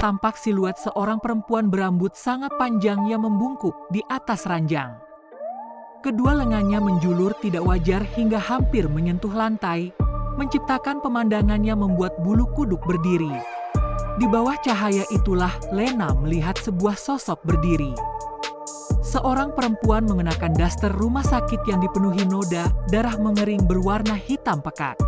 tampak siluet seorang perempuan berambut sangat panjang yang membungkuk di atas ranjang. Kedua lengannya menjulur tidak wajar hingga hampir menyentuh lantai, menciptakan pemandangan yang membuat bulu kuduk berdiri. Di bawah cahaya itulah Lena melihat sebuah sosok berdiri. Seorang perempuan mengenakan daster rumah sakit yang dipenuhi noda, darah mengering berwarna hitam pekat.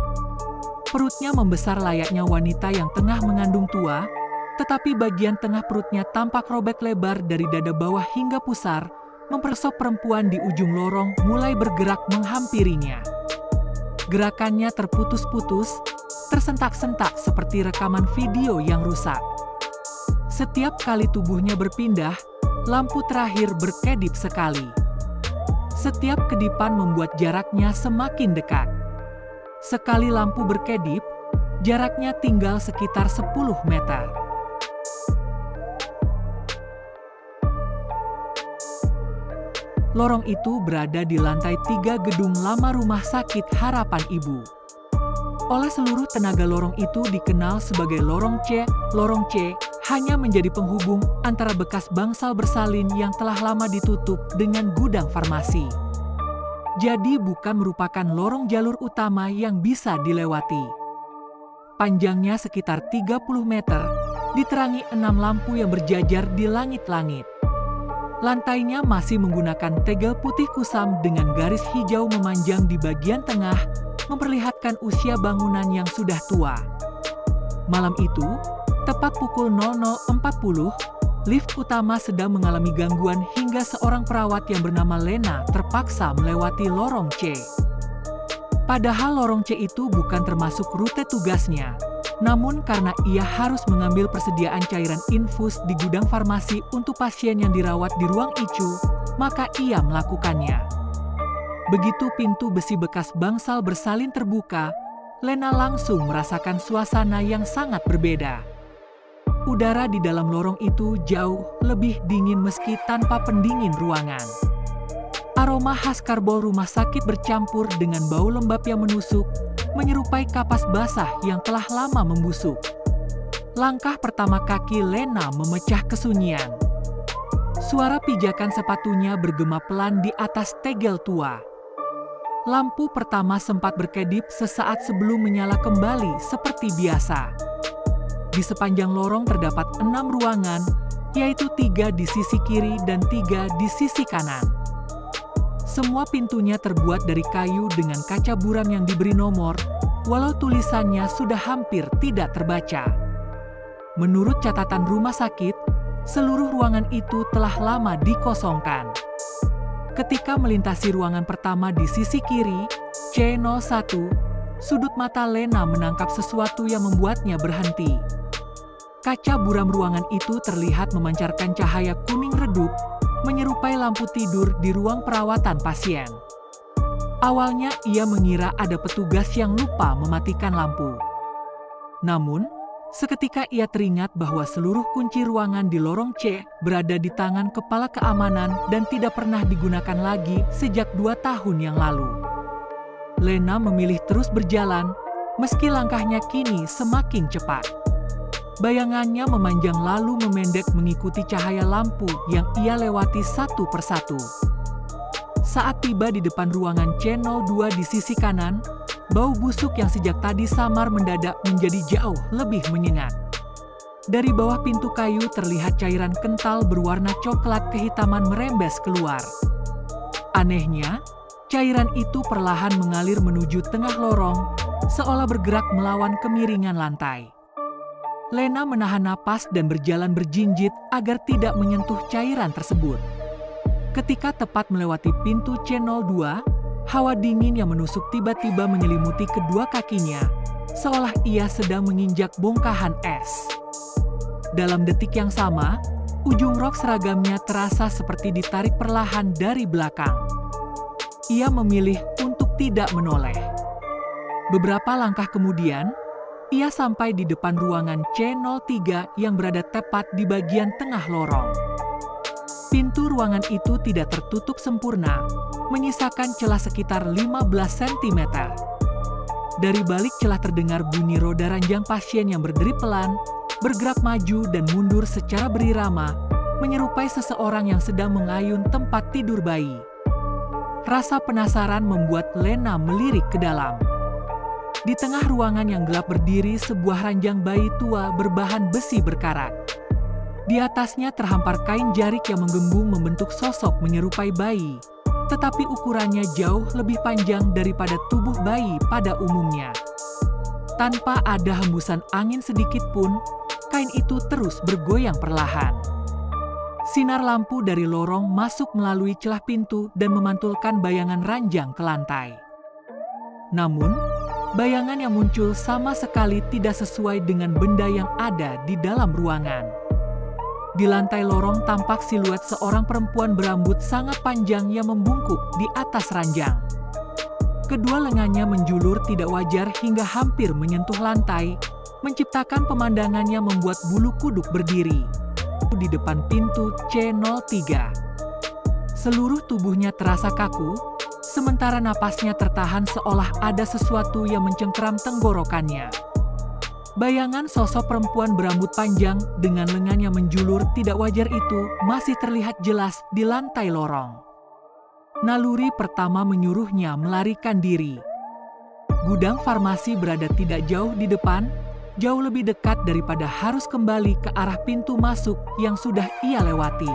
Perutnya membesar layaknya wanita yang tengah mengandung tua, tetapi bagian tengah perutnya tampak robek lebar dari dada bawah hingga pusar, mempersok perempuan di ujung lorong mulai bergerak menghampirinya. Gerakannya terputus-putus, tersentak-sentak seperti rekaman video yang rusak. Setiap kali tubuhnya berpindah, lampu terakhir berkedip sekali. Setiap kedipan membuat jaraknya semakin dekat. Sekali lampu berkedip, jaraknya tinggal sekitar 10 meter. Lorong itu berada di lantai 3 gedung lama Rumah Sakit Harapan Ibu. Oleh seluruh tenaga lorong itu dikenal sebagai Lorong C. Lorong C hanya menjadi penghubung antara bekas bangsal bersalin yang telah lama ditutup dengan gudang farmasi. Jadi bukan merupakan lorong jalur utama yang bisa dilewati. Panjangnya sekitar 30 meter, diterangi 6 lampu yang berjajar di langit-langit. Lantainya masih menggunakan tegel putih kusam dengan garis hijau memanjang di bagian tengah, memperlihatkan usia bangunan yang sudah tua. Malam itu, tepat pukul 00.40, lift utama sedang mengalami gangguan hingga seorang perawat yang bernama Lena terpaksa melewati lorong C. Padahal lorong C itu bukan termasuk rute tugasnya. Namun karena ia harus mengambil persediaan cairan infus di gudang farmasi untuk pasien yang dirawat di ruang ICU, maka ia melakukannya. Begitu pintu besi bekas bangsal bersalin terbuka, Lena langsung merasakan suasana yang sangat berbeda. Udara di dalam lorong itu jauh lebih dingin meski tanpa pendingin ruangan. Aroma khas karbol rumah sakit bercampur dengan bau lembab yang menusuk, menyerupai kapas basah yang telah lama membusuk. Langkah pertama kaki Lena memecah kesunyian. Suara pijakan sepatunya bergema pelan di atas tegel tua. Lampu pertama sempat berkedip sesaat sebelum menyala kembali seperti biasa. Di sepanjang lorong terdapat 6 ruangan, yaitu 3 di sisi kiri dan 3 di sisi kanan. Semua pintunya terbuat dari kayu dengan kaca buram yang diberi nomor, walau tulisannya sudah hampir tidak terbaca. Menurut catatan rumah sakit, seluruh ruangan itu telah lama dikosongkan. Ketika melintasi ruangan pertama di sisi kiri, C01, sudut mata Lena menangkap sesuatu yang membuatnya berhenti. Kaca buram ruangan itu terlihat memancarkan cahaya kuning redup, menyerupai lampu tidur di ruang perawatan pasien. Awalnya ia mengira ada petugas yang lupa mematikan lampu. Namun, seketika ia teringat bahwa seluruh kunci ruangan di lorong C berada di tangan kepala keamanan dan tidak pernah digunakan lagi sejak 2 tahun yang lalu. Lena memilih terus berjalan, meski langkahnya kini semakin cepat. Bayangannya memanjang lalu memendek mengikuti cahaya lampu yang ia lewati satu persatu. Saat tiba di depan ruangan C02 di sisi kanan, bau busuk yang sejak tadi samar mendadak menjadi jauh lebih menyengat. Dari bawah pintu kayu terlihat cairan kental berwarna coklat kehitaman merembes keluar. Anehnya, cairan itu perlahan mengalir menuju tengah lorong, seolah bergerak melawan kemiringan lantai. Lena menahan napas dan berjalan berjinjit agar tidak menyentuh cairan tersebut. Ketika tepat melewati pintu C02, hawa dingin yang menusuk tiba-tiba menyelimuti kedua kakinya, seolah ia sedang menginjak bongkahan es. Dalam detik yang sama, ujung rok seragamnya terasa seperti ditarik perlahan dari belakang. Ia memilih untuk tidak menoleh. Beberapa langkah kemudian, ia sampai di depan ruangan C03 yang berada tepat di bagian tengah lorong. Pintu ruangan itu tidak tertutup sempurna, menyisakan celah sekitar 15 cm. Dari balik celah terdengar bunyi roda ranjang pasien yang berderi pelan, bergerak maju dan mundur secara berirama, menyerupai seseorang yang sedang mengayun tempat tidur bayi. Rasa penasaran membuat Lena melirik ke dalam. Di tengah ruangan yang gelap berdiri sebuah ranjang bayi tua berbahan besi berkarat. Di atasnya terhampar kain jarik yang menggembung membentuk sosok menyerupai bayi, tetapi ukurannya jauh lebih panjang daripada tubuh bayi pada umumnya. Tanpa ada hembusan angin sedikit pun, kain itu terus bergoyang perlahan. Sinar lampu dari lorong masuk melalui celah pintu dan memantulkan bayangan ranjang ke lantai. Namun, bayangan yang muncul sama sekali tidak sesuai dengan benda yang ada di dalam ruangan. Di lantai lorong tampak siluet seorang perempuan berambut sangat panjang yang membungkuk di atas ranjang. Kedua lengannya menjulur tidak wajar hingga hampir menyentuh lantai, menciptakan pemandangan yang membuat bulu kuduk berdiri. Di depan pintu C03. Seluruh tubuhnya terasa kaku, sementara napasnya tertahan seolah ada sesuatu yang mencengkeram tenggorokannya. Bayangan sosok perempuan berambut panjang dengan lengan yang menjulur tidak wajar itu masih terlihat jelas di lantai lorong. Naluri pertama menyuruhnya melarikan diri. Gudang farmasi berada tidak jauh di depan, jauh lebih dekat daripada harus kembali ke arah pintu masuk yang sudah ia lewati.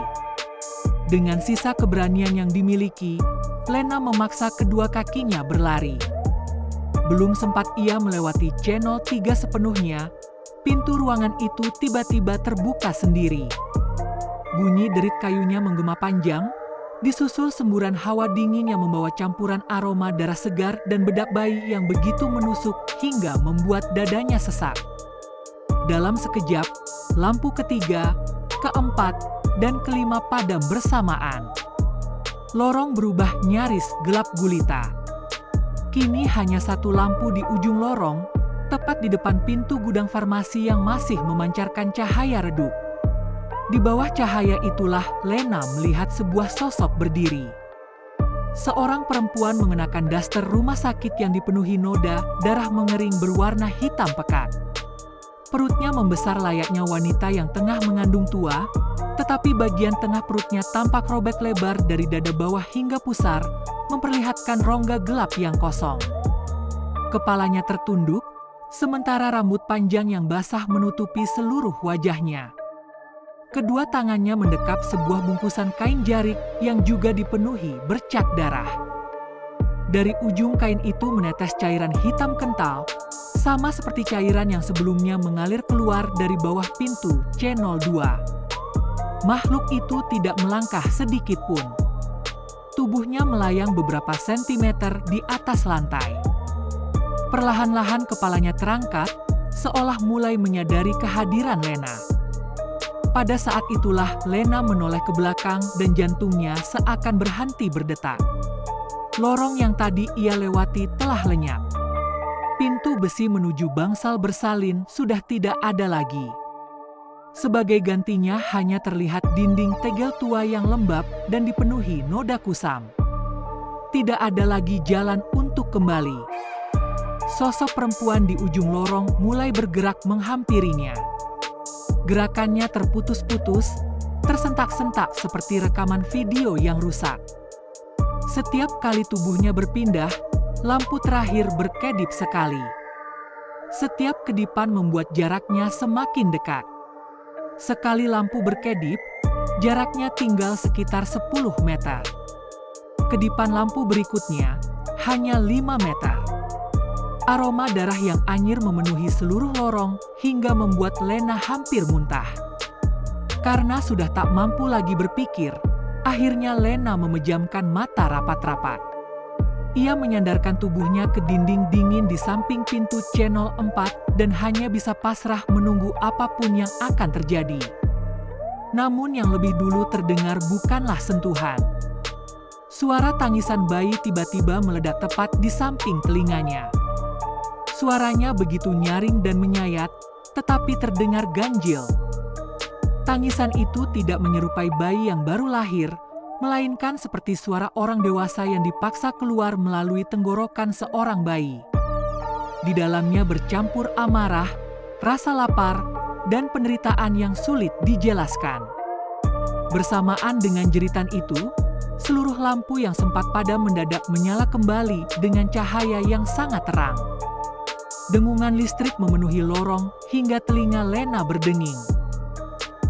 Dengan sisa keberanian yang dimiliki, Lena memaksa kedua kakinya berlari. Belum sempat ia melewati C03 sepenuhnya, pintu ruangan itu tiba-tiba terbuka sendiri. Bunyi derit kayunya menggema panjang, disusul semburan hawa dingin yang membawa campuran aroma darah segar dan bedak bayi yang begitu menusuk hingga membuat dadanya sesak. Dalam sekejap, lampu ketiga, keempat, dan kelima padam bersamaan. Lorong berubah nyaris gelap gulita. Kini hanya satu lampu di ujung lorong, tepat di depan pintu gudang farmasi yang masih memancarkan cahaya redup. Di bawah cahaya itulah Lena melihat sebuah sosok berdiri. Seorang perempuan mengenakan daster rumah sakit yang dipenuhi noda, darah mengering berwarna hitam pekat. Perutnya membesar layaknya wanita yang tengah mengandung tua, tetapi bagian tengah perutnya tampak robek lebar dari dada bawah hingga pusar, memperlihatkan rongga gelap yang kosong. Kepalanya tertunduk, sementara rambut panjang yang basah menutupi seluruh wajahnya. Kedua tangannya mendekap sebuah bungkusan kain jarik yang juga dipenuhi bercak darah. Dari ujung kain itu menetes cairan hitam kental, sama seperti cairan yang sebelumnya mengalir keluar dari bawah pintu C02. Makhluk itu tidak melangkah sedikit pun. Tubuhnya melayang beberapa sentimeter di atas lantai. Perlahan-lahan kepalanya terangkat, seolah mulai menyadari kehadiran Lena. Pada saat itulah Lena menoleh ke belakang dan jantungnya seakan berhenti berdetak. Lorong yang tadi ia lewati telah lenyap. Pintu besi menuju bangsal bersalin sudah tidak ada lagi. Sebagai gantinya hanya terlihat dinding tegel tua yang lembab dan dipenuhi noda kusam. Tidak ada lagi jalan untuk kembali. Sosok perempuan di ujung lorong mulai bergerak menghampirinya. Gerakannya terputus-putus, tersentak-sentak seperti rekaman video yang rusak. Setiap kali tubuhnya berpindah, lampu terakhir berkedip sekali. Setiap kedipan membuat jaraknya semakin dekat. Sekali lampu berkedip, jaraknya tinggal sekitar 10 meter. Kedipan lampu berikutnya hanya 5 meter. Aroma darah yang anyir memenuhi seluruh lorong hingga membuat Lena hampir muntah. Karena sudah tak mampu lagi berpikir, akhirnya Lena memejamkan mata rapat-rapat. Ia menyandarkan tubuhnya ke dinding dingin di samping pintu C04 dan hanya bisa pasrah menunggu apapun yang akan terjadi. Namun yang lebih dulu terdengar bukanlah sentuhan. Suara tangisan bayi tiba-tiba meledak tepat di samping telinganya. Suaranya begitu nyaring dan menyayat, tetapi terdengar ganjil. Tangisan itu tidak menyerupai bayi yang baru lahir, melainkan seperti suara orang dewasa yang dipaksa keluar melalui tenggorokan seorang bayi. Di dalamnya bercampur amarah, rasa lapar, dan penderitaan yang sulit dijelaskan. Bersamaan dengan jeritan itu, seluruh lampu yang sempat padam mendadak menyala kembali dengan cahaya yang sangat terang. Dengungan listrik memenuhi lorong hingga telinga Lena berdenging.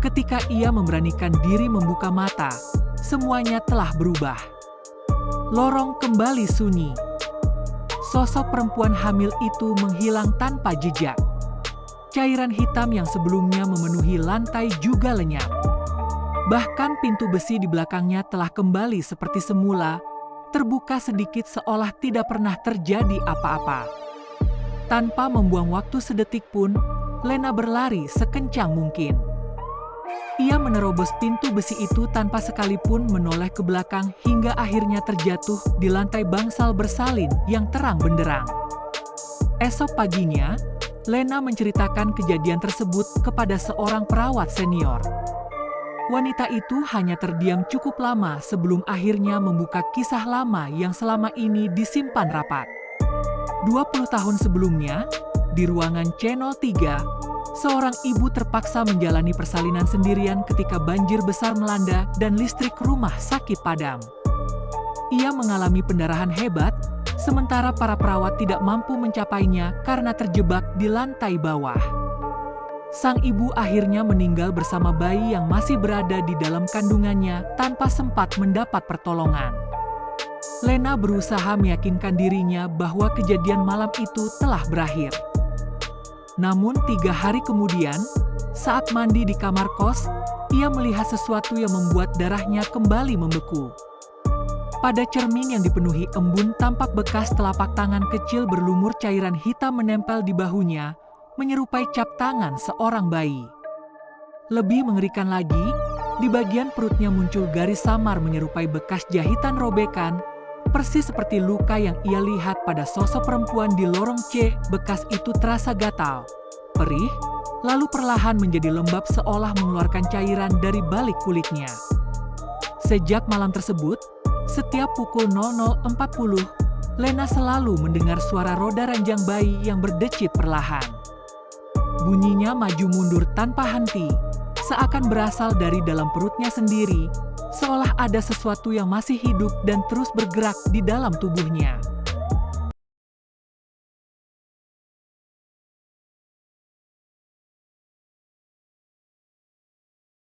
Ketika ia memberanikan diri membuka mata, semuanya telah berubah. Lorong kembali sunyi. Sosok perempuan hamil itu menghilang tanpa jejak. Cairan hitam yang sebelumnya memenuhi lantai juga lenyap. Bahkan pintu besi di belakangnya telah kembali seperti semula, terbuka sedikit seolah tidak pernah terjadi apa-apa. Tanpa membuang waktu sedetik pun, Lena berlari sekencang mungkin. Ia menerobos pintu besi itu tanpa sekalipun menoleh ke belakang hingga akhirnya terjatuh di lantai bangsal bersalin yang terang benderang. Esok paginya, Lena menceritakan kejadian tersebut kepada seorang perawat senior. Wanita itu hanya terdiam cukup lama sebelum akhirnya membuka kisah lama yang selama ini disimpan rapat. 20 tahun sebelumnya, di ruangan C03, seorang ibu terpaksa menjalani persalinan sendirian ketika banjir besar melanda dan listrik rumah sakit padam. Ia mengalami pendarahan hebat, sementara para perawat tidak mampu mencapainya karena terjebak di lantai bawah. Sang ibu akhirnya meninggal bersama bayi yang masih berada di dalam kandungannya tanpa sempat mendapat pertolongan. Lena berusaha meyakinkan dirinya bahwa kejadian malam itu telah berakhir. Namun 3 hari kemudian, saat mandi di kamar kos, ia melihat sesuatu yang membuat darahnya kembali membeku. Pada cermin yang dipenuhi embun tampak bekas telapak tangan kecil berlumur cairan hitam menempel di bahunya, menyerupai cap tangan seorang bayi. Lebih mengerikan lagi, di bagian perutnya muncul garis samar menyerupai bekas jahitan robekan, persis seperti luka yang ia lihat pada sosok perempuan di lorong C. Bekas itu terasa gatal, perih, lalu perlahan menjadi lembab seolah mengeluarkan cairan dari balik kulitnya. Sejak malam tersebut, setiap pukul 00.40, Lena selalu mendengar suara roda ranjang bayi yang berdecit perlahan. Bunyinya maju mundur tanpa henti, seakan berasal dari dalam perutnya sendiri, seolah ada sesuatu yang masih hidup dan terus bergerak di dalam tubuhnya.